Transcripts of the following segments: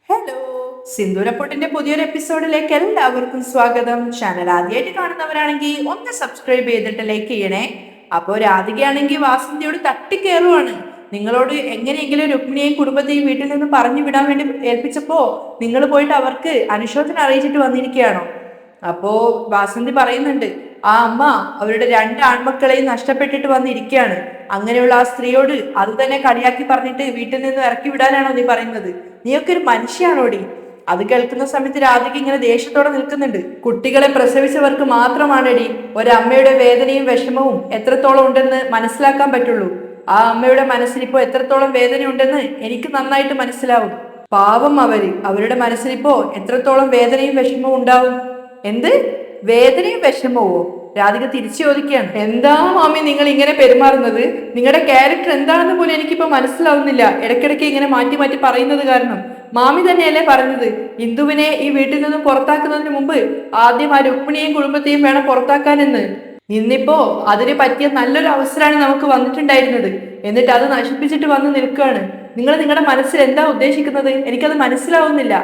Hello, സിന്ദൂരപ്പൊട്ടിന്റെ പുതിയൊരു എപ്പിസോഡിലേക്ക് എല്ലാവർക്കും സ്വാഗതം. ചാനൽ ആദ്യമായിട്ട് കാണുന്നവരാണെങ്കിൽ ഒന്ന് സബ്സ്ക്രൈബ് ചെയ്തിട്ട് ലൈക്ക് ചെയ്യണേ. അപ്പോൾ രാധികയാണെങ്കിൽ വാസന്തിയോട് തട്ടിക്കേറുവാണ്. നിങ്ങളോട് എങ്ങനെയെങ്കിലും രുക്മിണിയെയും കുടുംബത്തെയും വീട്ടിൽ നിന്ന് പറഞ്ഞു വിടാൻ വേണ്ടി ഏൽപ്പിച്ചപ്പോ നിങ്ങൾ പോയിട്ട് അവർക്ക് അനുശോചനം അറിയിച്ചിട്ട് വന്നിരിക്കുകയാണോ? അപ്പോ വാസന്തി പറയുന്നുണ്ട്, ആ അമ്മ അവരുടെ രണ്ട് ആൺമക്കളെയും നഷ്ടപ്പെട്ടിട്ട് വന്നിരിക്കുകയാണ്. അങ്ങനെയുള്ള ആ സ്ത്രീയോട് അത് തന്നെ കളിയാക്കി പറഞ്ഞിട്ട് വീട്ടിൽ നിന്ന് ഇറക്കി വിടാനാണോ നീ പറയുന്നത്? നീയൊക്കെ ഒരു മനുഷ്യാണോടി? അത് കേൾക്കുന്ന സമയത്ത് രാധിക ഇങ്ങനെ ദേഷ്യത്തോടെ നിൽക്കുന്നുണ്ട്. കുട്ടികളെ പ്രസവിച്ചവർക്ക് മാത്രമാണടി ഒരമ്മയുടെ വേദനയും വിഷമവും എത്രത്തോളം ഉണ്ടെന്ന് മനസ്സിലാക്കാൻ പറ്റുള്ളൂ. ആ അമ്മയുടെ മനസ്സിൽ ഇപ്പോൾ എത്രത്തോളം വേദന ഉണ്ടെന്ന് എനിക്ക് നന്നായിട്ട് മനസ്സിലാവും. പാവം അവരുടെ മനസ്സിലിപ്പോ എത്രത്തോളം വേദനയും വിഷമവും ഉണ്ടാവും. എന്ത് വേദനയും വിഷമവോ? രാധിക തിരിച്ചു ചോദിക്കുകയാണ്. എന്താ മാമി നിങ്ങൾ ഇങ്ങനെ പെരുമാറുന്നത്? നിങ്ങളുടെ ക്യാരക്ടർ എന്താണെന്ന് പോലും എനിക്കിപ്പോ മനസ്സിലാവുന്നില്ല. ഇടയ്ക്കിടയ്ക്ക് ഇങ്ങനെ മാറ്റി മാറ്റി പറയുന്നത് കാരണം. മാമി തന്നെയല്ലേ പറഞ്ഞത് ഇന്ദുവിനെ ഈ വീട്ടിൽ നിന്നും പുറത്താക്കുന്നതിന് മുമ്പ് ആദ്യം ആ രുക്മിണിയെയും കുടുംബത്തെയും വേണം പുറത്താക്കാനെന്ന്. ഇന്നിപ്പോ അതിന് പറ്റിയ നല്ലൊരു അവസരമാണ് നമുക്ക് വന്നിട്ടുണ്ടായിരുന്നത്. എന്നിട്ട് അത് നശിപ്പിച്ചിട്ട് വന്ന് നിൽക്കുകയാണ്. നിങ്ങൾ നിങ്ങളുടെ മനസ്സിൽ എന്താ ഉദ്ദേശിക്കുന്നത്? എനിക്കത് മനസ്സിലാവുന്നില്ല.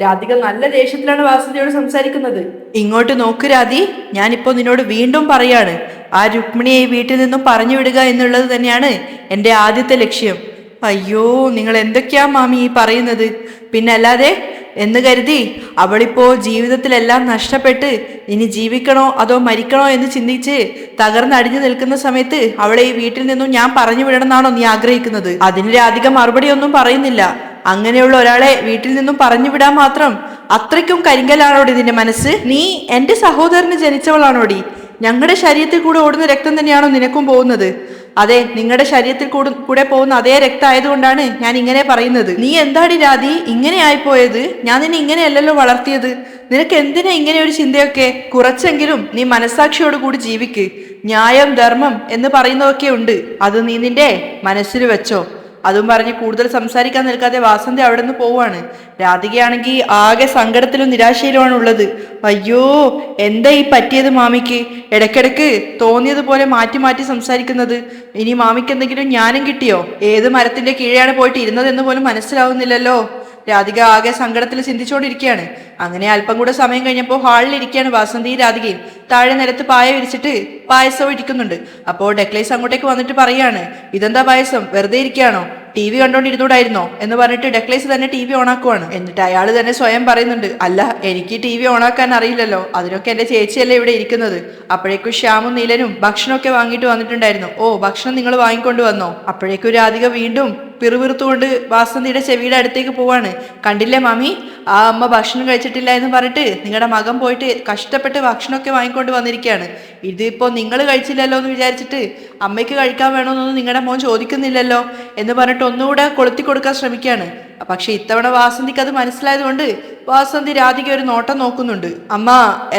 രാധിക നല്ല ദേഷ്യത്തിലാണ് വാസുദേവോട് സംസാരിക്കുന്നത്. ഇങ്ങോട്ട് നോക്ക് രാധി, ഞാനിപ്പോ നിന്നോട് വീണ്ടും പറയാണ്, ആ രുക്മിണിയെ ഈ വീട്ടിൽ നിന്നും പറഞ്ഞു വിടുക എന്നുള്ളത് തന്നെയാണ് എൻ്റെ ആദ്യത്തെ ലക്ഷ്യം. അയ്യോ, നിങ്ങൾ എന്തൊക്കെയാ മാമി ഈ പറയുന്നത്? പിന്നെ അല്ലാതെ എന്ന് കരുതി അവളിപ്പോ ജീവിതത്തിലെല്ലാം നഷ്ടപ്പെട്ട് ഇനി ജീവിക്കണോ അതോ മരിക്കണോ എന്ന് ചിന്തിച്ച് തകർന്നടിഞ്ഞു നിൽക്കുന്ന സമയത്ത് അവളെ ഈ വീട്ടിൽ നിന്നും ഞാൻ പറഞ്ഞു വിടണമെന്നാണോ നീ ആഗ്രഹിക്കുന്നത്? അതിന് രാധിക മറുപടി ഒന്നും പറയുന്നില്ല. അങ്ങനെയുള്ള ഒരാളെ വീട്ടിൽ നിന്നും പറഞ്ഞു വിടാൻ മാത്രം അത്രയ്ക്കും കരിങ്കലാണോടി നിന്റെ മനസ്സ്? നീ എന്റെ സഹോദരന് ജനിച്ചവളാണോടി? ഞങ്ങളുടെ ശരീരത്തിൽ കൂടെ ഓടുന്ന രക്തം തന്നെയാണോ നിനക്കും പോകുന്നത്? അതെ, നിങ്ങളുടെ ശരീരത്തിൽ കൂടെ പോകുന്ന അതേ രക്തം ആയതുകൊണ്ടാണ് ഞാൻ ഇങ്ങനെ പറയുന്നത്. നീ എന്താടി രാധി ഇങ്ങനെ ആയിപ്പോയത്? ഞാൻ നിന്നെ ഇങ്ങനെയല്ലല്ലോ വളർത്തിയത്. നിനക്ക് എന്തിനാ ഇങ്ങനെ ഒരു ചിന്തയൊക്കെ? കുറച്ചെങ്കിലും നീ മനസ്സാക്ഷിയോട് കൂടി ജീവിക്ക്. ന്യായം ധർമ്മം എന്ന് പറയുന്നതൊക്കെ ഉണ്ട്, അത് നീ നിന്റെ മനസ്സിൽ വെച്ചോ. അതും പറഞ്ഞ് കൂടുതൽ സംസാരിക്കാൻ നിൽക്കാതെ വാസന്തി അവിടെ നിന്ന് പോവാണ്. രാധികയാണെങ്കിൽ ആകെ സങ്കടത്തിലും നിരാശയിലുമാണ് ഉള്ളത്. അയ്യോ, എന്താ ഈ പറ്റിയത് മാമിക്ക്? ഇടയ്ക്കിടയ്ക്ക് തോന്നിയതുപോലെ മാറ്റി മാറ്റി സംസാരിക്കുന്നത്. ഇനി മാമിക്ക് എന്തെങ്കിലും ജ്ഞാനം കിട്ടിയോ? ഏത് മരത്തിന്റെ കീഴെയാണ് പോയിട്ട് ഇരുന്നതെന്ന് പോലും മനസ്സിലാവുന്നില്ലല്ലോ. രാധിക ആകെ സങ്കടത്തിൽ ചിന്തിച്ചുകൊണ്ടിരിക്കുകയാണ്. അങ്ങനെ അല്പം കൂടെ സമയം കഴിഞ്ഞപ്പോൾ ഹാളിൽ ഇരിക്കുകയാണ് വാസന്തിയും രാധികയും. താഴെ നിലത്ത് പായ വിരിച്ചിട്ട് പായസവും ഇരിക്കുന്നുണ്ട്. അപ്പോൾ ഡെക്ലേസ് അങ്ങോട്ടേക്ക് വന്നിട്ട് പറയാണ്, ഇതെന്താ പായസം, വെറുതെ ഇരിക്കുകയാണോ? ടി വി കണ്ടോണ്ടിരുന്നൂടായിരുന്നോ എന്ന് പറഞ്ഞിട്ട് ഡെക്ലേസ് തന്നെ ടി വി ഓണാക്കുവാണ്. എന്നിട്ട് അയാൾ തന്നെ സ്വയം പറയുന്നുണ്ട്, അല്ല എനിക്ക് ടി വി ഓണാക്കാൻ അറിയില്ലല്ലോ, അതിനൊക്കെ എന്റെ ചേച്ചിയല്ലേ ഇവിടെ ഇരിക്കുന്നത്. അപ്പോഴേക്കും ശ്യാമും നീലനും ഭക്ഷണമൊക്കെ വാങ്ങിയിട്ട് വന്നിട്ടുണ്ടായിരുന്നു. ഓ, ഭക്ഷണം നിങ്ങൾ വാങ്ങിക്കൊണ്ട് വന്നോ? അപ്പോഴേക്കും രാധിക വീണ്ടും പിറുപിറുത്തുകൊണ്ട് വാസന്തിയുടെ ചെവിയുടെ അടുത്തേക്ക് പോവാണ്. കണ്ടില്ലേ മാമി, ആ അമ്മ ഭക്ഷണം കഴിച്ചിട്ടില്ല എന്ന് പറഞ്ഞിട്ട് നിങ്ങളുടെ മകൻ പോയിട്ട് കഷ്ടപ്പെട്ട് ഭക്ഷണമൊക്കെ വാങ്ങിക്കൊണ്ട് വന്നിരിക്കുകയാണ്. ഇതിപ്പോ നിങ്ങൾ കഴിച്ചില്ലല്ലോ എന്ന് വിചാരിച്ചിട്ട് അമ്മയ്ക്ക് കഴിക്കാൻ വേണമെന്നൊന്നും നിങ്ങളുടെ മോൻ ചോദിക്കുന്നില്ലല്ലോ എന്ന് പറഞ്ഞിട്ട് ഒന്നുകൂടെ കൊളുത്തി കൊടുക്കാൻ ശ്രമിക്കുകയാണ്. പക്ഷെ ഇത്തവണ വാസന്തിക്ക് അത് മനസ്സിലായത് കൊണ്ട് വാസന്തി രാധിക ഒരു നോട്ടം നോക്കുന്നുണ്ട്. അമ്മ,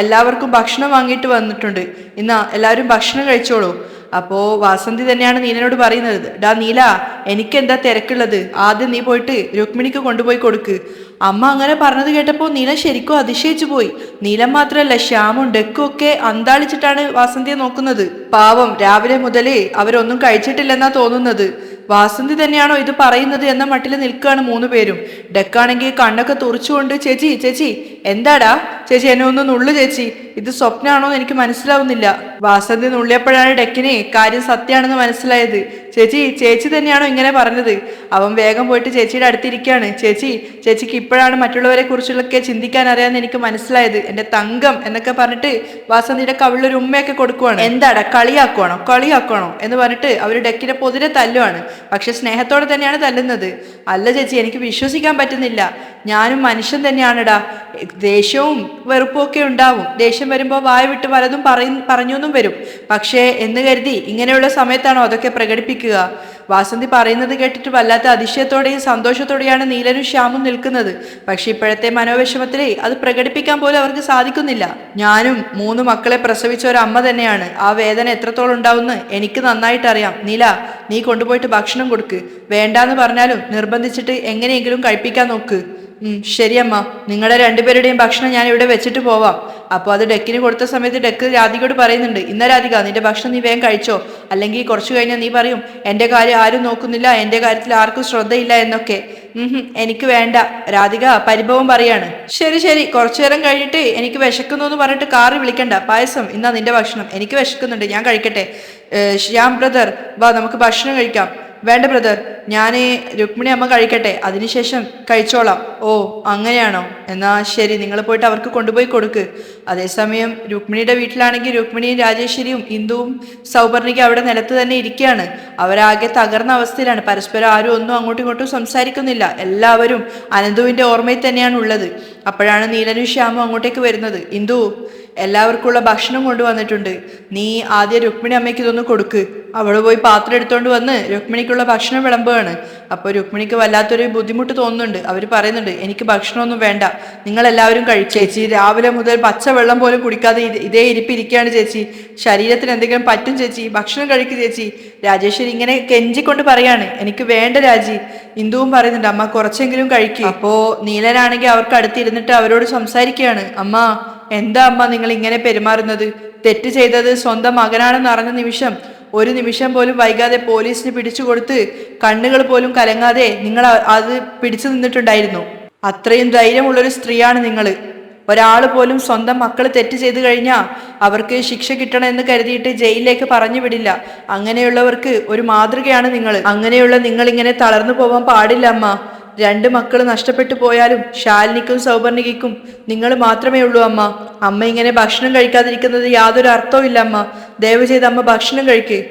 എല്ലാവർക്കും ഭക്ഷണം വാങ്ങിയിട്ട് വന്നിട്ടുണ്ട്, ഇന്നാ എല്ലാവരും ഭക്ഷണം കഴിച്ചോളൂ. അപ്പോ വാസന്തി തന്നെയാണ് നീലനോട് പറയുന്നത്, ഡാ നീല, എനിക്കെന്താ തിരക്കുള്ളത്? ആദ്യം നീ പോയിട്ട് രുക്മിണിക്ക് കൊണ്ടുപോയി കൊടുക്ക്. അമ്മ അങ്ങനെ പറഞ്ഞത് കേട്ടപ്പോൾ നീല ശരിക്കും അതിശയിച്ചു പോയി. നീലം മാത്രല്ല, ശ്യാമും ഡെക്കും ഒക്കെ അന്താളിച്ചിട്ടാണ് വാസന്തിയെ നോക്കുന്നത്. പാവം, രാവിലെ മുതലേ അവരൊന്നും കഴിച്ചിട്ടില്ലെന്നാ തോന്നുന്നത്. വാസന്തി തന്നെയാണോ ഇത് പറയുന്നത് എന്ന മട്ടിൽ നിൽക്കുകയാണ് മൂന്ന് പേരും. ഡെക്കാണെങ്കിൽ കണ്ണൊക്കെ തുറച്ചുകൊണ്ട്, ചേച്ചി ചേച്ചി എന്താടാ ചേച്ചി, എന്നെ ഒന്ന് നുള്ളു ചേച്ചി, ഇത് സ്വപ്നമാണോ എന്ന് എനിക്ക് മനസ്സിലാവുന്നില്ല. വാസന്തി നുള്ളിയപ്പോഴാണ് ഡെക്കിനെ കാര്യം സത്യമാണെന്ന് മനസ്സിലായത്. ചേച്ചി ചേച്ചി തന്നെയാണോ ഇങ്ങനെ പറഞ്ഞത്? അവൻ വേഗം പോയിട്ട് ചേച്ചിയുടെ അടുത്തിരിക്കുകയാണ്. ചേച്ചിക്ക് ഇപ്പോഴാണ് മറ്റുള്ളവരെ കുറിച്ചുള്ളൊക്കെ ചിന്തിക്കാൻ അറിയാമെന്ന് എനിക്ക് മനസ്സിലായത്, എന്റെ തങ്കം എന്നൊക്കെ പറഞ്ഞിട്ട് വാസന്തിയുടെ കവിളിലൊരു ഉമ്മയൊക്കെ കൊടുക്കുവാണ്. എന്താടാ, കളിയാക്കണോ എന്ന് പറഞ്ഞിട്ട് അവർ ഡെക്കിനെ പൊതിരെ തല്ലുവാണ്. പക്ഷെ സ്നേഹത്തോടെ തന്നെയാണ് തല്ലുന്നത്. അല്ല ചേച്ചി, എനിക്ക് വിശ്വസിക്കാൻ പറ്റുന്നില്ല, ഞാനും മനുഷ്യൻ തന്നെയാണെടാ. ദേഷ്യവും വെറുപ്പും ഒക്കെ ഉണ്ടാവും. ദേഷ്യം വരുമ്പോൾ വായ വിട്ട് പലതും പറഞ്ഞൊന്നും വരും. പക്ഷേ എന്ന് കരുതി ഇങ്ങനെയുള്ള സമയത്താണോ അതൊക്കെ പ്രകടിപ്പിക്കുക? വാസന്തി പറയുന്നത് കേട്ടിട്ട് വല്ലാത്ത അതിശയത്തോടെയും സന്തോഷത്തോടെയാണ് നീലനും ശ്യാമും നിൽക്കുന്നത്. പക്ഷെ ഇപ്പോഴത്തെ മനോവിഷമത്തിലേ അത് പ്രകടിപ്പിക്കാൻ പോലും അവർക്ക് സാധിക്കുന്നില്ല. ഞാനും 3 മക്കളെ പ്രസവിച്ച ഒരു അമ്മ തന്നെയാണ്. ആ വേദന എത്രത്തോളം ഉണ്ടാവുമെന്ന് എനിക്ക് നന്നായിട്ട് അറിയാം. നീല, നീ കൊണ്ടുപോയിട്ട് ഭക്ഷണം കൊടുക്ക്. വേണ്ടാന്ന് പറഞ്ഞാലും നിർബന്ധിച്ചിട്ട് എങ്ങനെയെങ്കിലും കഴിപ്പിക്കാൻ നോക്ക്. ശരിയമ്മ, നിങ്ങളുടെ രണ്ടുപേരുടെയും ഭക്ഷണം ഞാൻ ഇവിടെ വെച്ചിട്ട് പോവാം. അപ്പോൾ അത് ഡെക്കിന് കൊടുത്ത സമയത്ത് ഡെക്ക് രാധികയോട് പറയുന്നുണ്ട്, ഇന്ന രാധിക, നിന്റെ ഭക്ഷണം നീ വേഗം കഴിച്ചോ, അല്ലെങ്കിൽ കുറച്ചു കഴിഞ്ഞാൽ നീ പറയും എൻ്റെ കാര്യം ആരും നോക്കുന്നില്ല, എൻ്റെ കാര്യത്തിൽ ആർക്കും ശ്രദ്ധയില്ല എന്നൊക്കെ. എനിക്ക് വേണ്ട. രാധിക പരിഭവം പറയാണ്. ശരി ശരി, കുറച്ചു നേരം കഴിഞ്ഞിട്ട് എനിക്ക് വിശക്കുന്നു എന്ന് പറഞ്ഞിട്ട് കാറ് വിളിക്കണ്ട. പായസം ഇന്നാ നിന്റെ ഭക്ഷണം, എനിക്ക് വിശക്കുന്നുണ്ട്, ഞാൻ കഴിക്കട്ടെ. ശ്യാം ബ്രദർ വാ, നമുക്ക് ഭക്ഷണം കഴിക്കാം. വേണ്ട ബ്രദർ, ഞാൻ രുക്മിണി അമ്മ കഴിക്കട്ടെ, അതിനുശേഷം കഴിച്ചോളാം. ഓ അങ്ങനെയാണോ? എന്നാ ശരി, നിങ്ങൾ പോയിട്ട് അവർക്ക് കൊണ്ടുപോയി കൊടുക്ക്. അതേസമയം രുക്മിണിയുടെ വീട്ടിലാണെങ്കിൽ രുക്മിണിയും രാജേശ്വരിയും ഇന്ദുവും സൗപർണിക അവിടെ നിലത്ത് തന്നെ ഇരിക്കുകയാണ്. അവരാകെ തകർന്ന അവസ്ഥയിലാണ്. പരസ്പരം ആരും ഒന്നും അങ്ങോട്ടും ഇങ്ങോട്ടും സംസാരിക്കുന്നില്ല. എല്ലാവരും അനന്തുവിന്റെ ഓർമ്മയിൽ തന്നെയാണ് ഉള്ളത്. അപ്പോഴാണ് നീലനും ശ്യാമും അങ്ങോട്ടേക്ക് വരുന്നത്. ഇന്ദു, എല്ലാവർക്കുള്ള ഭക്ഷണം കൊണ്ടുവന്നിട്ടുണ്ട്, നീ ആദ്യം രുക്മിണി അമ്മയ്ക്ക് ഇതൊന്ന് കൊടുക്ക്. അവൾ പോയി പാത്രം എടുത്തോണ്ട് വന്ന് രുക്മിണിക്കുള്ള ഭക്ഷണം വിളമ്പുകയാണ്. അപ്പോൾ രുക്മിണിക്ക് വല്ലാത്തൊരു ബുദ്ധിമുട്ട് തോന്നുന്നുണ്ട്. അവർ പറയുന്നുണ്ട്, എനിക്ക് ഭക്ഷണമൊന്നും വേണ്ട, നിങ്ങൾ എല്ലാവരും കഴിച്ചു. ചേച്ചി രാവിലെ മുതൽ പച്ചവെള്ളം പോലും കുടിക്കാതെ ഇതേ ഇരിപ്പിരിക്കുകയാണ് ചേച്ചി, ശരീരത്തിന് എന്തെങ്കിലും പറ്റും ചേച്ചി, ഭക്ഷണം കഴിക്കും ചേച്ചി. രാജേശ്വരി ഇങ്ങനെ കെഞ്ചിക്കൊണ്ട് പറയാണ്, എനിക്ക് വേണ്ട രാജി. ഇന്ദുവും പറയുന്നുണ്ട്, അമ്മ കുറച്ചെങ്കിലും കഴിക്കും. അപ്പോ നീലനാണെങ്കിൽ അവർക്ക് അടുത്തിരുന്നിട്ട് അവരോട് സംസാരിക്കുകയാണ്. അമ്മ, എന്താ അമ്മ നിങ്ങൾ ഇങ്ങനെ പെരുമാറുന്നത്? തെറ്റ് ചെയ്തത് സ്വന്തം മകനാണെന്ന് അറിഞ്ഞ നിമിഷം, ഒരു നിമിഷം പോലും വൈകാതെ പോലീസിന് പിടിച്ചു കൊടുത്ത് കണ്ണുകൾ പോലും കലങ്ങാതെ നിങ്ങൾ അത് പിടിച്ചു നിന്നിട്ടുണ്ടായിരുന്നു. അത്രയും ധൈര്യമുള്ളൊരു സ്ത്രീയാണ് നിങ്ങൾ. ഒരാൾ പോലും സ്വന്തം മക്കൾ തെറ്റ് ചെയ്തു കഴിഞ്ഞാൽ അവർക്ക് ശിക്ഷ കിട്ടണമെന്ന് കരുതിയിട്ട് ജയിലിലേക്ക് പറഞ്ഞു വിടില്ല. അങ്ങനെയുള്ളവർക്ക് ഒരു മാതൃകയാണ് നിങ്ങൾ. അങ്ങനെയുള്ള നിങ്ങൾ ഇങ്ങനെ തളർന്നു പോവാൻ പാടില്ല അമ്മ. രണ്ട് മക്കൾ നഷ്ടപ്പെട്ടു പോയാലും ശാലിനിക്കും സൗപർണികയ്ക്കും നിങ്ങൾ മാത്രമേ ഉള്ളൂ അമ്മ. അമ്മ ഇങ്ങനെ ഭക്ഷണം കഴിക്കാതിരിക്കുന്നത് യാതൊരു അർത്ഥവും ഇല്ല അമ്മ. ദയവ് ചെയ്ത് അമ്മ ഭക്ഷണം കഴിക്ക്.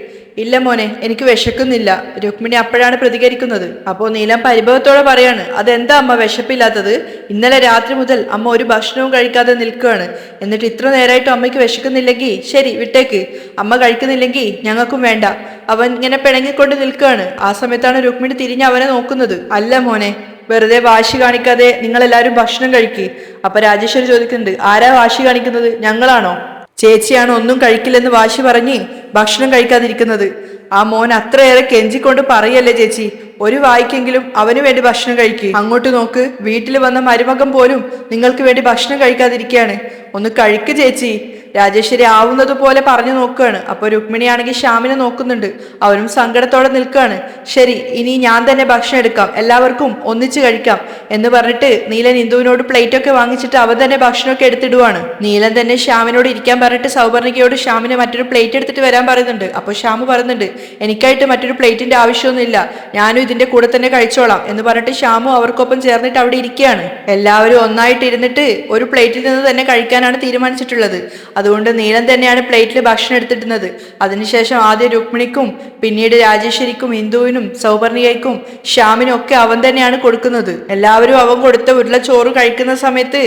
ഇല്ല മോനെ, എനിക്ക് വിശക്കുന്നില്ല. രുക്മിണി അപ്പോഴാണ് പ്രതികരിക്കുന്നത്. അപ്പോൾ നീലം പരിഭവത്തോടെ പറയാണ്, അതെന്താ അമ്മ വിശപ്പില്ലാത്തത്? ഇന്നലെ രാത്രി മുതൽ അമ്മ ഒരു ഭക്ഷണവും കഴിക്കാതെ നിൽക്കുകയാണ്. എന്നിട്ട് ഇത്ര നേരമായിട്ടും അമ്മയ്ക്ക് വിശക്കുന്നില്ലെങ്കിൽ ശരി വിട്ടേക്ക്, അമ്മ കഴിക്കുന്നില്ലെങ്കിൽ ഞങ്ങൾക്കും വേണ്ട. അവൻ ഇങ്ങനെ പിണങ്ങിക്കൊണ്ട് നിൽക്കുകയാണ്. ആ സമയത്താണ് രുക്മിണി തിരിഞ്ഞ് അവനെ നോക്കുന്നത്. അല്ല മോനെ, വെറുതെ വാശി കാണിക്കാതെ നിങ്ങളെല്ലാവരും ഭക്ഷണം കഴിക്കുക. അപ്പൊ രാജേശ്വരി ചോദിക്കുന്നുണ്ട്, ആരാ വാശി കാണിക്കുന്നത്? ഞങ്ങളാണോ? ചേച്ചിയാണ് ഒന്നും കഴിക്കില്ലെന്ന് വാശി പറഞ്ഞ് ഭക്ഷണം കഴിക്കാതിരിക്കുന്നത്. ആ മോൻ അത്രയേറെ കെഞ്ചിക്കൊണ്ട് പറയല്ലേ ചേച്ചി, ഒരു വായിക്കെങ്കിലും അവന് വേണ്ടി ഭക്ഷണം കഴിക്കുക. അങ്ങോട്ട് നോക്ക്, വീട്ടിൽ വന്ന മരുമകൻ പോലും നിങ്ങൾക്ക് വേണ്ടി ഭക്ഷണം കഴിക്കാതിരിക്കുകയാണ്. ഒന്ന് കഴിക്ക് ചേച്ചി. രാജേശ്വരി ആവുന്നത് പോലെ പറഞ്ഞു നോക്കുകയാണ്. അപ്പൊ രുക്മിണിയാണെങ്കിൽ ശ്യാമിനെ നോക്കുന്നുണ്ട്. അവരും സങ്കടത്തോടെ നിൽക്കുകയാണ്. ശരി, ഇനി ഞാൻ തന്നെ ഭക്ഷണം എടുക്കാം, എല്ലാവർക്കും ഒന്നിച്ച് കഴിക്കാം എന്ന് പറഞ്ഞിട്ട് നീലൻ ഇന്ദുവിനോട് പ്ലേറ്റ് ഒക്കെ വാങ്ങിച്ചിട്ട് അവൻ തന്നെ ഭക്ഷണമൊക്കെ എടുത്തിടുവാണ്. നീലൻ തന്നെ ശ്യാമിനോട് ഇരിക്കാൻ പറഞ്ഞിട്ട് സൗപർണികയോട് ശ്യാമിന് മറ്റൊരു പ്ലേറ്റ് എടുത്തിട്ട് വരാൻ പറയുന്നുണ്ട്. അപ്പോൾ ശ്യാമ് പറയുന്നുണ്ട്, എനിക്കായിട്ട് മറ്റൊരു പ്ലേറ്റിന്റെ ആവശ്യമൊന്നുമില്ല, ഞാനും ഇതിന്റെ കൂടെ തന്നെ കഴിച്ചോളാം എന്ന് പറഞ്ഞിട്ട് ശ്യാമു അവർക്കൊപ്പം ചേർന്നിട്ട് അവിടെ ഇരിക്കുകയാണ്. എല്ലാവരും ഒന്നായിട്ട് ഇരുന്നിട്ട് ഒരു പ്ലേറ്റിൽ നിന്ന് തന്നെ കഴിക്കാനാണ് തീരുമാനിച്ചിട്ടുള്ളത്. അതുകൊണ്ട് നീലൻ തന്നെയാണ് പ്ലേറ്റിൽ ഭക്ഷണം എടുത്തിട്ടുന്നത്. അതിനുശേഷം ആദ്യം രുക്മിണിക്കും പിന്നീട് രാജേശ്വരിക്കും ഇന്ദുവിനും സൗപർണികയ്ക്കും ശ്യാമിനും ഒക്കെ അവൻ തന്നെയാണ് കൊടുക്കുന്നത്. എല്ലാവരും അവൻ കൊടുത്ത ഉരുളച്ചോറ് കഴിക്കുന്ന സമയത്ത്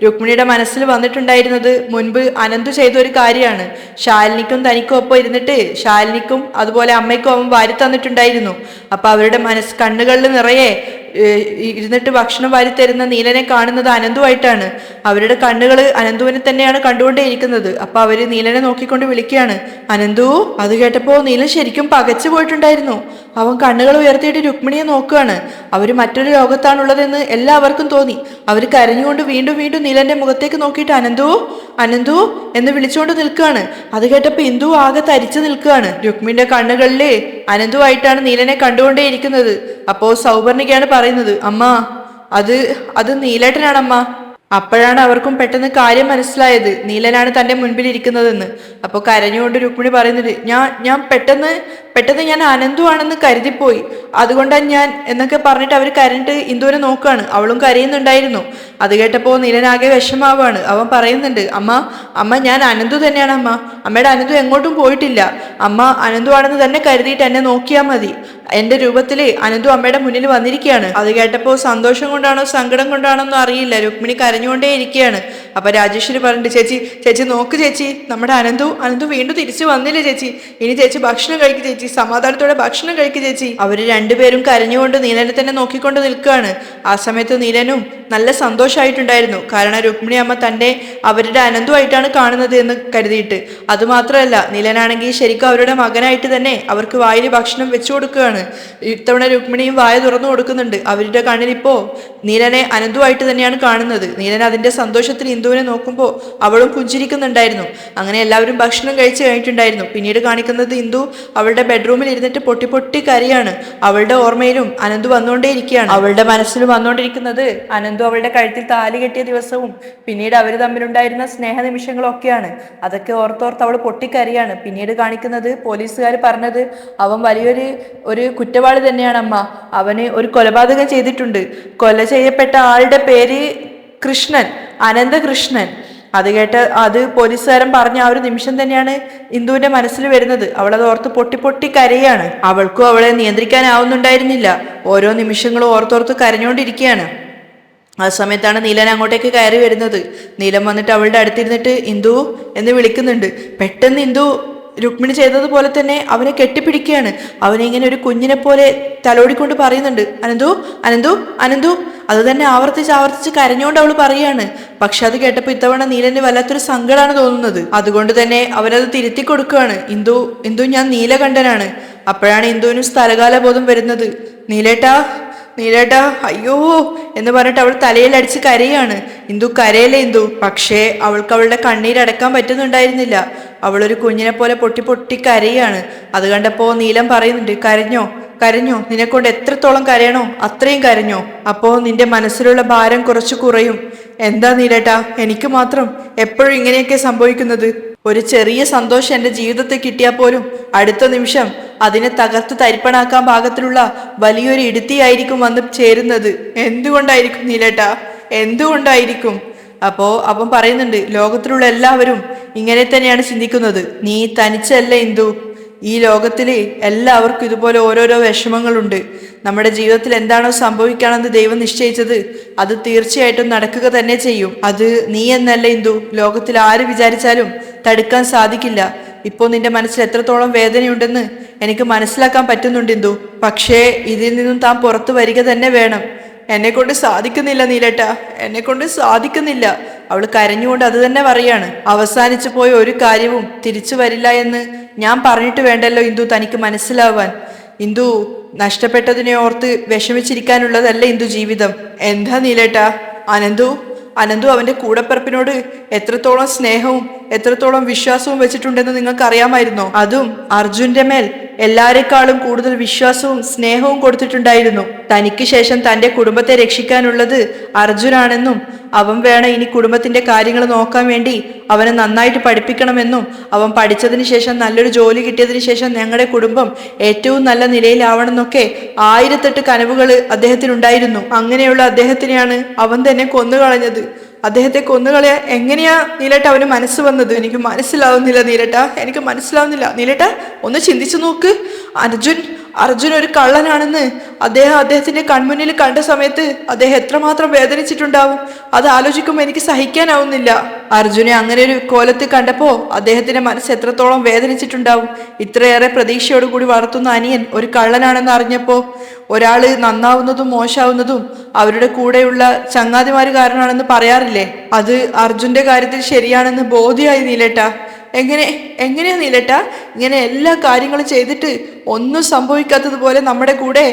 രുക്മിണിയുടെ മനസ്സിൽ വന്നിട്ടുണ്ടായിരുന്നത് മുൻപ് അനന്തു ചെയ്ത ഒരു കാര്യമാണ്. ശാലിനിക്കും തനിക്കും ഒപ്പം ഇരുന്നിട്ട് ശാലിനിക്കും അതുപോലെ അമ്മയ്ക്കും അവൻ വാരി തന്നിട്ടുണ്ടായിരുന്നു. അപ്പൊ അവരുടെ കണ്ണുകളിൽ നിറയെ ഇരുന്നിട്ട് ഭക്ഷണം വാരി തരുന്ന നീലനെ കാണുന്നത് അനന്തുവായിട്ടാണ്. അവരുടെ കണ്ണുകൾ അനന്തുവിനെ തന്നെയാണ് കണ്ടുകൊണ്ടേയിരിക്കുന്നത്. അപ്പൊ അവര് നീലനെ നോക്കിക്കൊണ്ട് വിളിക്കുകയാണ്, അനന്തു. അത് കേട്ടപ്പോ നീലൻ ശരിക്കും പകച്ചു പോയിട്ടുണ്ടായിരുന്നു. അവൻ കണ്ണുകൾ ഉയർത്തിയിട്ട് രുക്മിണിയെ നോക്കുകയാണ്. അവര് മറ്റൊരു ലോകത്താണുള്ളതെന്ന് എല്ലാവർക്കും തോന്നി. അവര് കരഞ്ഞുകൊണ്ട് വീണ്ടും വീണ്ടും നീലന്റെ മുഖത്തേക്ക് നോക്കിയിട്ട് അനന്തു അനന്തു എന്ന് വിളിച്ചുകൊണ്ട് നിൽക്കുകയാണ്. അത് കേട്ടപ്പോ ഇന്ദു ആകെ തരിച്ചു നിൽക്കുകയാണ്. രുക്മിണിന്റെ കണ്ണുകളില് അനന്തുവായിട്ടാണ് നീലനെ കണ്ടുകൊണ്ടേയിരിക്കുന്നത്. അപ്പോ സൗപർണികയാണ് പറയുന്നത്, അമ്മ അത് നീലേട്ടനാണമ്മ. അപ്പോഴാണ് അവർക്കും പെട്ടെന്ന് കാര്യം മനസ്സിലായത്, നീലനാണ് തന്റെ മുൻപിൽ ഇരിക്കുന്നതെന്ന്. അപ്പോൾ കരഞ്ഞുകൊണ്ട് രുക്മിണി പറയുന്നത്, ഞാൻ പെട്ടെന്ന് ഞാൻ അനന്തുവാണെന്ന് കരുതിപ്പോയി, അതുകൊണ്ടാണ് ഞാൻ എന്നൊക്കെ പറഞ്ഞിട്ട് അവർ കരഞ്ഞിട്ട് ഇന്ദുവിനെ നോക്കുകയാണ്. അവളും കരയുന്നുണ്ടായിരുന്നു. അത് കേട്ടപ്പോൾ നീലനാകെ വിഷമാവാണ്. അവൻ പറയുന്നുണ്ട്, അമ്മ ഞാൻ അനന്തു തന്നെയാണ് അമ്മ. അമ്മയുടെ അനന്തു എങ്ങോട്ടും പോയിട്ടില്ല. അമ്മ അനന്തുവാണെന്ന് തന്നെ കരുതിയിട്ട് എന്നെ നോക്കിയാൽ മതി. എന്റെ രൂപത്തില് അനന്തു അമ്മയുടെ മുന്നിൽ വന്നിരിക്കുകയാണ്. അത് കേട്ടപ്പോൾ സന്തോഷം കൊണ്ടാണോ സങ്കടം കൊണ്ടാണോ ഒന്നും അറിയില്ല, രുക്മിണി കരഞ്ഞുകൊണ്ടേ ഇരിക്കുകയാണ്. അപ്പൊ രാജേശ്വരി പറഞ്ഞിട്ട്, ചേച്ചി ചേച്ചി നോക്ക് ചേച്ചി, നമ്മുടെ അനന്തു വീണ്ടും തിരിച്ചു വന്നില്ലേ ചേച്ചി, ഇനി ചേച്ചി ഭക്ഷണം കഴിക്കും ചേച്ചി, സമാധാനത്തോടെ ഭക്ഷണം കഴിക്കും ചേച്ചി. അവര് രണ്ടുപേരും കരഞ്ഞുകൊണ്ട് നീലനെ തന്നെ നോക്കിക്കൊണ്ട് നിൽക്കുകയാണ്. ആ സമയത്ത് നീലനും നല്ല സന്തോഷമായിട്ടുണ്ടായിരുന്നു. കാരണം രുക്മിണി അമ്മ തന്നെ അവരുടെ അനന്തുമായിട്ടാണ് കാണുന്നത് എന്ന് കരുതിയിട്ട്. അതുമാത്രമല്ല, നീലനാണെങ്കിൽ ശരിക്കും അവരുടെ മകനായിട്ട് തന്നെ അവർക്ക് വായിൽ ഭക്ഷണം വെച്ചു കൊടുക്കുകയാണ്. ഇത്തവണ രുക്മിണിയും വായ തുറന്നു കൊടുക്കുന്നുണ്ട്. അവരുടെ കണ്ണിലിപ്പോ നീലനെ അനന്തുമായിട്ട് തന്നെയാണ് കാണുന്നത്. നീലൻ അതിന്റെ സന്തോഷത്തിൽ ഇന്ദുവിനെ നോക്കുമ്പോൾ അവളും പുഞ്ചിരിക്കുന്നുണ്ടായിരുന്നു. അങ്ങനെ എല്ലാവരും ഭക്ഷണം കഴിച്ചു കഴിഞ്ഞിട്ടുണ്ടായിരുന്നു. പിന്നീട് കാണിക്കുന്നത് ഇന്ദു അവളുടെ ബെഡ്റൂമിൽ ഇരുന്നിട്ട് പൊട്ടി പൊട്ടി കരയാണ്. അവളുടെ ഓർമ്മയിലും അനന്തു വന്നുകൊണ്ടേയിരിക്കുകയാണ്. അവളുടെ മനസ്സിൽ വന്നുകൊണ്ടിരിക്കുന്നത് അനന്തു അവളുടെ കഴുത്തിൽ താലി കെട്ടിയ ദിവസവും പിന്നീട് അവർ തമ്മിലുണ്ടായിരുന്ന സ്നേഹ നിമിഷങ്ങളും ഒക്കെയാണ്. അതൊക്കെ ഓർത്തോർത്ത് അവൾ പൊട്ടിക്കരയാണ്. പിന്നീട് കാണിക്കുന്നത് പോലീസുകാർ പറഞ്ഞത് അവൻ വലിയൊരു കുറ്റവാളി തന്നെയാണ് അമ്മ, അവന് ഒരു കൊലപാതകം ചെയ്തിട്ടുണ്ട്. കൊല ചെയ്യപ്പെട്ട ആളുടെ പേര് കൃഷ്ണൻ, അനന്തകൃഷ്ണൻ. അത് പോലീസുകാരൻ പറഞ്ഞ ആ ഒരു നിമിഷം തന്നെയാണ് ഇന്ദുവിന്റെ മനസ്സിൽ വരുന്നത്. അവളത് ഓർത്ത് പൊട്ടി പൊട്ടി കരയാണ്. അവൾക്കും അവളെ നിയന്ത്രിക്കാനാവുന്നുണ്ടായിരുന്നില്ല. ഓരോ നിമിഷങ്ങളും ഓർത്തോർത്ത് കരഞ്ഞുകൊണ്ടിരിക്കുകയാണ്. ആ സമയത്താണ് നീലൻ അങ്ങോട്ടേക്ക് കയറി വരുന്നത്. നീലൻ വന്നിട്ട് അവളുടെ അടുത്തിരുന്നിട്ട് ഇന്ദു എന്ന് വിളിക്കുന്നുണ്ട്. പെട്ടെന്ന് ഇന്ദു രുക്മിണി ചെയ്തതുപോലെ തന്നെ അവനെ കെട്ടിപ്പിടിക്കുകയാണ്. അവനെ ഇങ്ങനെ ഒരു കുഞ്ഞിനെ പോലെ തലോടിക്കൊണ്ട് പറയുന്നുണ്ട്, അനന്തു അനന്തു അനന്തു. അത് തന്നെ ആവർത്തിച്ച് കരഞ്ഞുകൊണ്ട് അവൾ പറയാണ്. പക്ഷെ അത് കേട്ടപ്പോൾ ഇത്തവണ നീലന് വല്ലാത്തൊരു സങ്കടമാണ് തോന്നുന്നത്. അതുകൊണ്ട് തന്നെ അവനത് തിരുത്തി കൊടുക്കുകയാണ്. ഇന്ദു ഞാൻ നീലകണ്ഠനാണ്. അപ്പോഴാണ് ഇന്ദുവിനും സ്ഥലകാല ബോധം വരുന്നത്. നീലേട്ടാ അയ്യോ എന്ന് പറഞ്ഞിട്ട് അവൾ തലയിലടിച്ച് കരയാണ്. ഇന്ദു കരയല്ലേ ഇന്ദു. പക്ഷേ അവൾക്ക് അവളുടെ കണ്ണീരടക്കാൻ പറ്റുന്നുണ്ടായിരുന്നില്ല. അവളൊരു കുഞ്ഞിനെ പോലെ പൊട്ടി പൊട്ടി കരയാണ്. അത് കണ്ടപ്പോ നീലം പറയുന്നുണ്ട്, കരഞ്ഞോ, നിന്നെക്കൊണ്ട് എത്രത്തോളം കരയണോ അത്രയും കരഞ്ഞോ, അപ്പോ നിന്റെ മനസ്സിലുള്ള ഭാരം കുറച്ചു കുറയും. എന്താ നീലേട്ടാ, എനിക്ക് മാത്രം എപ്പോഴും ഇങ്ങനെയൊക്കെ സംഭവിക്കുന്നത്? ഒരു ചെറിയ സന്തോഷം എൻ്റെ ജീവിതത്തിൽ കിട്ടിയാൽ പോലും അടുത്ത നിമിഷം അതിനെ തകർത്ത് തരിപ്പണാക്കാൻ പാകത്തിലുള്ള വലിയൊരു ഇടുത്തിയായിരിക്കും വന്ന് ചേരുന്നത്. എന്തുകൊണ്ടായിരിക്കും നീലേട്ടാ, എന്തുകൊണ്ടായിരിക്കും? അവൻ പറയുന്നുണ്ട്, ലോകത്തിലുള്ള എല്ലാവരും ഇങ്ങനെ തന്നെയാണ് ചിന്തിക്കുന്നത്. നീ തനിച്ചല്ല ഇന്ദു. ഈ ലോകത്തില് എല്ലാവർക്കും ഇതുപോലെ ഓരോരോ വിഷമങ്ങളുണ്ട്. നമ്മുടെ ജീവിതത്തിൽ എന്താണോ സംഭവിക്കണമെന്ന് ദൈവം നിശ്ചയിച്ചത് അത് തീർച്ചയായിട്ടും നടക്കുക തന്നെ ചെയ്യും. അത് നീ എന്നല്ല ഇന്ദു, ലോകത്തിൽ ആര് വിചാരിച്ചാലും തടുക്കാൻ സാധിക്കില്ല. ഇപ്പോൾ നിന്റെ മനസ്സിൽ എത്രത്തോളം വേദനയുണ്ടെന്ന് എനിക്ക് മനസ്സിലാക്കാൻ പറ്റുന്നുണ്ട് ഇന്ദു. പക്ഷേ ഇതിൽ നിന്നും താൻ പുറത്തു വരിക തന്നെ വേണം. എന്നെ കൊണ്ട് സാധിക്കുന്നില്ല നീലേട്ടാ, എന്നെ കൊണ്ട് സാധിക്കുന്നില്ല. അവൾ കരഞ്ഞുകൊണ്ട് അത് തന്നെ പറയാണ്. അവസാനിച്ചു പോയ ഒരു കാര്യവും തിരിച്ചു വരില്ല എന്ന് ഞാൻ പറഞ്ഞിട്ട് വേണ്ടല്ലോ ഇന്ദു തനിക്ക് മനസ്സിലാവാൻ. ഇന്ദു നഷ്ടപ്പെട്ടതിനെ ഓർത്ത് വിഷമിച്ചിരിക്കാനുള്ളതല്ല ഇന്ദു ജീവിതം. എന്താ നീലേട്ടാ? അനന്തു അവന്റെ കൂടപ്പിറപ്പിനോട് എത്രത്തോളം സ്നേഹവും എത്രത്തോളം വിശ്വാസവും വെച്ചിട്ടുണ്ടെന്ന് നിങ്ങൾക്ക് അറിയാമായിരുന്നോ? അതും അർജുന്റെ മേൽ എല്ലാരെക്കാളും കൂടുതൽ വിശ്വാസവും സ്നേഹവും കൊടുത്തിട്ടുണ്ടായിരുന്നു. തനിക്ക് ശേഷം തന്റെ കുടുംബത്തെ രക്ഷിക്കാനുള്ളത് അർജുനാണെന്നും അവൻ വേണം ഇനി കുടുംബത്തിന്റെ കാര്യങ്ങൾ നോക്കാൻ വേണ്ടി അവനെ നന്നായിട്ട് പഠിപ്പിക്കണമെന്നും അവൻ പഠിച്ചതിന് ശേഷം നല്ലൊരു ജോലി കിട്ടിയതിന് ശേഷം ഞങ്ങളുടെ കുടുംബം ഏറ്റവും നല്ല നിലയിലാവണമെന്നൊക്കെ 1008 കനവുകൾ അദ്ദേഹത്തിനുണ്ടായിരുന്നു. അങ്ങനെയുള്ള അദ്ദേഹത്തിനെയാണ് അവൻ തന്നെ കൊന്നുകളഞ്ഞത്. അദ്ദേഹത്തെ കൊന്നുകളയാൻ എങ്ങനെയാ നീലേട്ട അവന് മനസ്സ് വന്നത്? എനിക്ക് മനസ്സിലാവുന്നില്ല നീലേട്ട, എനിക്ക് മനസ്സിലാവുന്നില്ല. നീലേട്ട ഒന്ന് ചിന്തിച്ചു നോക്ക്. അർജുൻ ഒരു കള്ളനാണെന്ന് അദ്ദേഹത്തിന്റെ കൺമുന്നിൽ കണ്ട സമയത്ത് അദ്ദേഹം എത്രമാത്രം വേദനിച്ചിട്ടുണ്ടാവും. അത് ആലോചിക്കുമ്പോൾ എനിക്ക് സഹിക്കാനാവുന്നില്ല. അർജുനെ അങ്ങനെ ഒരു കോലത്തിൽ കണ്ടപ്പോ അദ്ദേഹത്തിന്റെ മനസ്സ് എത്രത്തോളം വേദനിച്ചിട്ടുണ്ടാവും. ഇത്രയേറെ പ്രതീക്ഷയോടുകൂടി വളർത്തുന്ന അനിയൻ ഒരു കള്ളനാണെന്ന് അറിഞ്ഞപ്പോ ഒരാള് നന്നാവുന്നതും മോശമാവുന്നതും അവരുടെ കൂടെയുള്ള ചങ്ങാതിമാര് കാരണമാണെന്ന് പറയാറില്ലേ? അത് അർജുന്റെ കാര്യത്തിൽ ശരിയാണെന്ന് ബോധ്യമായി നീലേട്ട. എങ്ങനെയാ നീലേട്ട ഇങ്ങനെ എല്ലാ കാര്യങ്ങളും ചെയ്തിട്ട് ഒന്നും സംഭവിക്കാത്തതുപോലെ നമ്മുടെ കൂടെ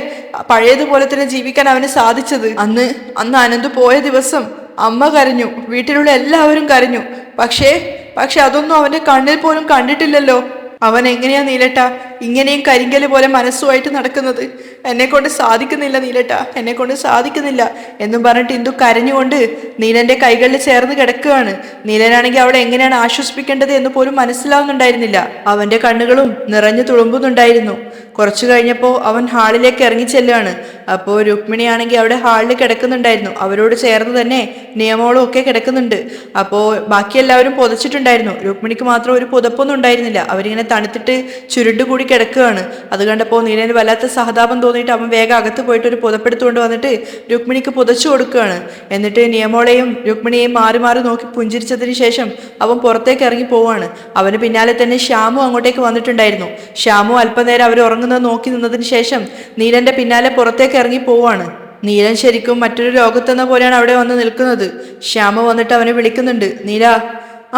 പഴയതുപോലെ തന്നെ ജീവിക്കാൻ അവന് സാധിച്ചത്? അന്ന് അനന്തു പോയ ദിവസം അമ്മ കരഞ്ഞു, വീട്ടിലുള്ള എല്ലാവരും കരഞ്ഞു. പക്ഷേ അതൊന്നും അവന്റെ കണ്ണിൽ പോലും കണ്ടിട്ടില്ലല്ലോ. അവൻ എങ്ങനെയാ നീലേട്ട ഇങ്ങനെയും കരിങ്കല് പോലെ മനസ്സുമായിട്ട് നടക്കുന്നത്? എന്നെ കൊണ്ട് സാധിക്കുന്നില്ല നീലേട്ട, എന്നെ കൊണ്ട് സാധിക്കുന്നില്ല എന്നും പറഞ്ഞിട്ട് ഇന്ദു കരഞ്ഞുകൊണ്ട് നീലന്റെ കൈകളിൽ ചേർന്ന് കിടക്കുകയാണ്. നീലനാണെങ്കിൽ അവളെ എങ്ങനെയാണ് ആശ്വസിപ്പിക്കേണ്ടത് എന്ന് പോലും മനസ്സിലാവുന്നുണ്ടായിരുന്നില്ല. അവന്റെ കണ്ണുകളും നിറഞ്ഞു തുളുമ്പുന്നുണ്ടായിരുന്നു. കുറച്ചു കഴിഞ്ഞപ്പോ അവൻ ഹാളിലേക്ക് ഇറങ്ങി ചെല്ലുകയാണ്. അപ്പോൾ രുക്മിണി ആണെങ്കിൽ അവിടെ ഹാളിൽ കിടക്കുന്നുണ്ടായിരുന്നു. അവരോട് ചേർന്ന് തന്നെ നിയമങ്ങളും ഒക്കെ കിടക്കുന്നുണ്ട്. അപ്പോൾ ബാക്കി എല്ലാവരും പുതച്ചിട്ടുണ്ടായിരുന്നു. രുക്മിണിക്ക് മാത്രം ഒരു പുതപ്പൊന്നും ഉണ്ടായിരുന്നില്ല. അവരിങ്ങനെ തണുത്തിട്ട് ചുരുണ്ടുകൂടി കിടക്കുകയാണ്. അത് കണ്ടപ്പോൾ നീലന് വല്ലാത്ത സഹതാപം തോന്നിയിട്ട് അവൻ വേഗം അകത്ത് പോയിട്ട് ഒരു പുതപ്പെടുത്തുകൊണ്ട് വന്നിട്ട് രുക്മിണിക്ക് പുതച്ചു കൊടുക്കുകയാണ്. എന്നിട്ട് നിയമോളെയും രുക്മിണിയെയും മാറി മാറി നോക്കി പുഞ്ചിരിച്ചതിന് ശേഷം അവൻ പുറത്തേക്ക് ഇറങ്ങി പോവാണ്. അവന് പിന്നാലെ തന്നെ ശ്യാമു അങ്ങോട്ടേക്ക് വന്നിട്ടുണ്ടായിരുന്നു. ശ്യാമു അല്പനേരം അവർ ഉറങ്ങുന്നത് നോക്കി നിന്നതിന് ശേഷം നീലന്റെ പിന്നാലെ പുറത്തേക്ക് ഇറങ്ങി പോവാണ്. നീലൻ ശരിക്കും മറ്റൊരു ലോകത്തെന്ന പോലെയാണ് അവിടെ വന്ന് നിൽക്കുന്നത്. ശ്യാമ വന്നിട്ട് അവനെ വിളിക്കുന്നുണ്ട്. നീല,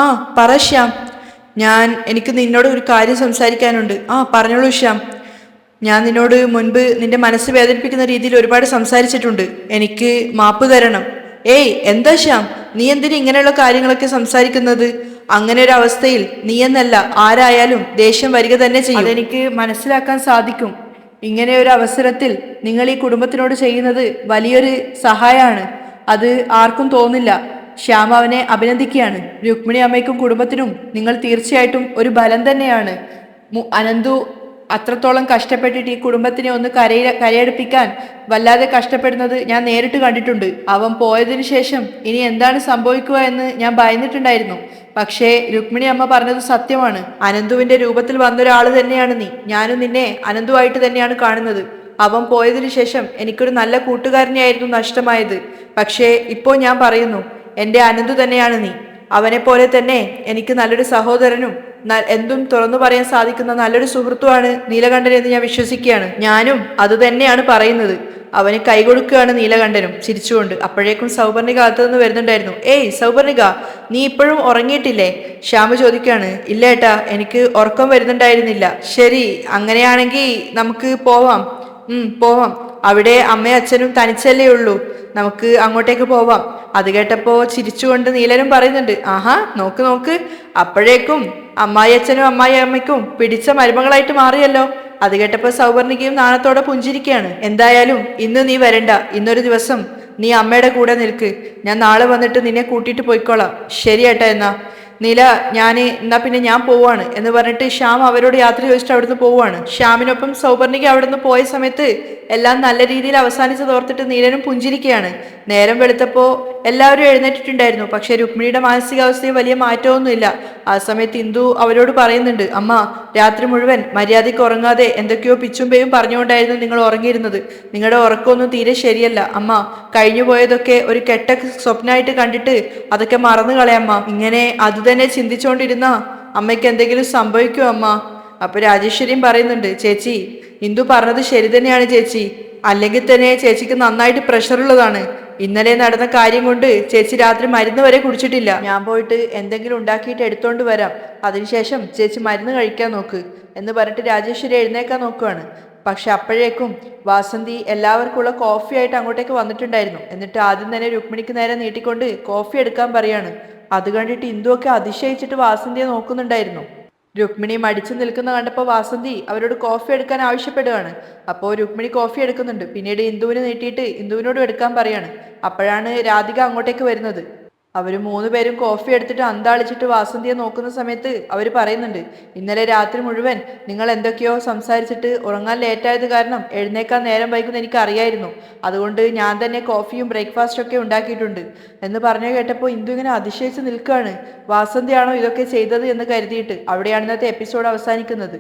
ആ പറ ശ്യാം, എനിക്ക് നിന്നോട് ഒരു കാര്യം സംസാരിക്കാനുണ്ട്. ആ പറഞ്ഞോളൂ ശ്യാം. ഞാൻ നിന്നോട് മുൻപ് നിന്റെ മനസ്സ് വേദനിപ്പിക്കുന്ന രീതിയിൽ ഒരുപാട് സംസാരിച്ചിട്ടുണ്ട്. എനിക്ക് മാപ്പ് തരണം. ഏയ് എന്താ ശ്യാം, നീ എന്തിനു ഇങ്ങനെയുള്ള കാര്യങ്ങളൊക്കെ സംസാരിക്കുന്നത്? അങ്ങനെ ഒരു അവസ്ഥയിൽ നീ എന്നല്ല ആരായാലും ദേഷ്യം വരിക തന്നെ ചെയ്യും. അതെനിക്ക് മനസ്സിലാക്കാൻ സാധിക്കും. ഇങ്ങനെ ഒരു അവസരത്തിൽ നിങ്ങൾ ഈ കുടുംബത്തിനോട് ചെയ്യുന്നത് വലിയൊരു സഹായമാണ്. അത് ആർക്കും തോന്നില്ല. ശ്യാമ അവനെ അഭിനന്ദിക്കുകയാണ്. രുക്മിണി അമ്മയ്ക്കും കുടുംബത്തിനും നിങ്ങൾ തീർച്ചയായിട്ടും ഒരു ബലം തന്നെയാണ്. അനന്തു അത്രത്തോളം കഷ്ടപ്പെട്ടിട്ട് ഈ കുടുംബത്തിനെ ഒന്ന് കരയടുപ്പിക്കാൻ വല്ലാതെ കഷ്ടപ്പെടുന്നത് ഞാൻ നേരിട്ട് കണ്ടിട്ടുണ്ട്. അവൻ പോയതിനു ശേഷം ഇനി എന്താണ് സംഭവിക്കുക എന്ന് ഞാൻ ഭയന്നിട്ടുണ്ടായിരുന്നു. പക്ഷേ രുക്മിണി അമ്മ പറഞ്ഞത് സത്യമാണ്. അനന്തുവിന്റെ രൂപത്തിൽ വന്നൊരാൾ തന്നെയാണ് നീ. ഞാനും നിന്നെ അനന്തുവായിട്ട് തന്നെയാണ് കാണുന്നത്. അവൻ പോയതിനു ശേഷം എനിക്കൊരു നല്ല കൂട്ടുകാരനെയായിരുന്നു നഷ്ടമായത്. പക്ഷേ ഇപ്പോൾ ഞാൻ പറയുന്നു, എൻ്റെ അനന്തു തന്നെയാണ് നീ. അവനെ പോലെ തന്നെ എനിക്ക് നല്ലൊരു സഹോദരനും എന്തും തുറന്നു പറയാൻ സാധിക്കുന്ന നല്ലൊരു സുഹൃത്തുമാണ് നീലകണ്ഠൻ എന്ന് ഞാൻ വിശ്വസിക്കുകയാണ്. ഞാനും അത് തന്നെയാണ് പറയുന്നത്. അവന് കൈകൊടുക്കുകയാണ് നീലകണ്ഠനും ചിരിച്ചുകൊണ്ട്. അപ്പോഴേക്കും സൗപർണിക അകത്തുനിന്ന് വരുന്നുണ്ടായിരുന്നു. ഏയ് സൗപർണിക, നീ ഇപ്പോഴും ഉറങ്ങിയിട്ടില്ലേ? ശ്യാമ ചോദിക്കുകയാണ്. ഇല്ല ഏട്ടാ, എനിക്ക് ഉറക്കം വരുന്നുണ്ടായിരുന്നില്ല. ശരി, അങ്ങനെയാണെങ്കിൽ നമുക്ക് പോവാം. പോവാം. അവിടെ അമ്മയും അച്ഛനും തനിച്ചല്ലേ ഉള്ളൂ, നമുക്ക് അങ്ങോട്ടേക്ക് പോവാം. അത് കേട്ടപ്പോ ചിരിച്ചുകൊണ്ട് നീലനും പറയുന്നുണ്ട്. ആഹാ, നോക്ക് നോക്ക്, അപ്പോഴേക്കും അമ്മായി അച്ഛനും അമ്മായി അമ്മയ്ക്കും പിടിച്ച മരുമകളായിട്ട് മാറിയല്ലോ. അത് കേട്ടപ്പോ സൗവർണികയും നാണത്തോടെ പുഞ്ചിരിക്കുകയാണ്. എന്തായാലും ഇന്ന് നീ വരണ്ട. ഇന്നൊരു ദിവസം നീ അമ്മയുടെ കൂടെ നിൽക്ക്. ഞാൻ നാളെ വന്നിട്ട് നിന്നെ കൂട്ടിയിട്ട് പോയിക്കോളാം. ശരിയേട്ടാ. നീല, എന്നാ പിന്നെ ഞാൻ പോവാണ് എന്ന് പറഞ്ഞിട്ട് ശ്യാം അവരോട് യാത്ര ചോദിച്ചിട്ട് അവിടുന്ന് പോവാണ്. ശ്യാമിനൊപ്പം സൗപർണിക അവിടുന്ന് പോയ സമയത്ത് എല്ലാം നല്ല രീതിയിൽ അവസാനിച്ചതോർത്തിട്ട് നീലനും പുഞ്ചിരിക്കുകയാണ്. നേരം വെളുത്തപ്പോ എല്ലാവരും എഴുന്നേറ്റിട്ടുണ്ടായിരുന്നു. പക്ഷെ രുക്മിണിയുടെ മാനസികാവസ്ഥയിൽ വലിയ മാറ്റമൊന്നുമില്ല. ആ സമയത്ത് ഇന്ദു അവരോട് പറയുന്നുണ്ട്. അമ്മ, രാത്രി മുഴുവൻ മര്യാദയ്ക്ക് ഉറങ്ങാതെ എന്തൊക്കെയോ പിച്ചുമ്പയും പറഞ്ഞുകൊണ്ടായിരുന്നു നിങ്ങൾ ഉറങ്ങിയിരുന്നത്. നിങ്ങളുടെ ഉറക്കമൊന്നും തീരെ ശരിയല്ല അമ്മ. കഴിഞ്ഞു പോയതൊക്കെ ഒരു കെട്ട സ്വപ്നമായിട്ട് കണ്ടിട്ട് അതൊക്കെ മറന്നു കളയമ്മ. ഇങ്ങനെ അത് തന്നെ ചിന്തിച്ചുകൊണ്ടിരുന്ന അമ്മയ്ക്ക് എന്തെങ്കിലും സംഭവിക്കുമോ അമ്മ? അപ്പൊ രാജേശ്വരിയും പറയുന്നുണ്ട്. ചേച്ചി, ഇന്ദു പറഞ്ഞത് ശരി തന്നെയാണ് ചേച്ചി. അല്ലെങ്കിൽ തന്നെ ചേച്ചിക്ക് നന്നായിട്ട് പ്രഷറുള്ളതാണ്. ഇന്നലെ നടന്ന കാര്യം കൊണ്ട് ചേച്ചി രാത്രി മരുന്ന് വരെ കുടിച്ചിട്ടില്ല. ഞാൻ പോയിട്ട് എന്തെങ്കിലും ഉണ്ടാക്കിയിട്ട് എടുത്തോണ്ട് വരാം. അതിനുശേഷം ചേച്ചി മരുന്ന് കഴിക്കാൻ നോക്ക് എന്ന് പറഞ്ഞിട്ട് രാജേശ്വരി എഴുന്നേക്കാൻ നോക്കുകയാണ്. പക്ഷെ അപ്പോഴേക്കും വാസന്തി എല്ലാവർക്കുള്ള കോഫി ആയിട്ട് അങ്ങോട്ടേക്ക് വന്നിട്ടുണ്ടായിരുന്നു. എന്നിട്ട് ആദ്യം തന്നെ രുക്മിണിക്ക് നേരെ നീട്ടിക്കൊണ്ട് കോഫി എടുക്കാൻ പറയാണ്. അത് കണ്ടിട്ട് ഇന്ദുവൊക്കെ അതിശയിച്ചിട്ട് വാസന്തിയെ നോക്കുന്നുണ്ടായിരുന്നു. രുക്മിണി മടിച്ചു നിൽക്കുന്ന കണ്ടപ്പോൾ വാസന്തി അവരോട് കോഫി എടുക്കാൻ ആവശ്യപ്പെടുകയാണ്. അപ്പോൾ രുക്മിണി കോഫി എടുക്കുന്നുണ്ട്. പിന്നീട് ഇന്ദുവിന് നീട്ടിയിട്ട് ഇന്ദുവിനോട് എടുക്കാൻ പറയാണ്. അപ്പോഴാണ് രാധിക അങ്ങോട്ടേക്ക് വരുന്നത്. അവർ 3 പേരും കോഫി എടുത്തിട്ട് അന്താളിച്ചിട്ട് വാസന്തിയെ നോക്കുന്ന സമയത്ത് അവർ പറയുന്നുണ്ട്. ഇന്നലെ രാത്രി മുഴുവൻ നിങ്ങൾ എന്തൊക്കെയോ സംസാരിച്ചിട്ട് ഉറങ്ങാൻ ലേറ്റായത് കാരണം എഴുന്നേക്കാൻ നേരം വൈകുന്ന എനിക്ക് അറിയായിരുന്നു. അതുകൊണ്ട് ഞാൻ തന്നെ കോഫിയും ബ്രേക്ക്ഫാസ്റ്റൊക്കെ ഉണ്ടാക്കിയിട്ടുണ്ട് എന്ന് പറഞ്ഞു കേട്ടപ്പോൾ ഇന്ദു ഇങ്ങനെ അതിശയിച്ച് നിൽക്കുകയാണ്. വാസന്തിയാണോ ഇതൊക്കെ ചെയ്തത് എന്ന് കരുതിയിട്ട്. അവിടെയാണ് ഇന്നത്തെ എപ്പിസോഡ് അവസാനിക്കുന്നത്.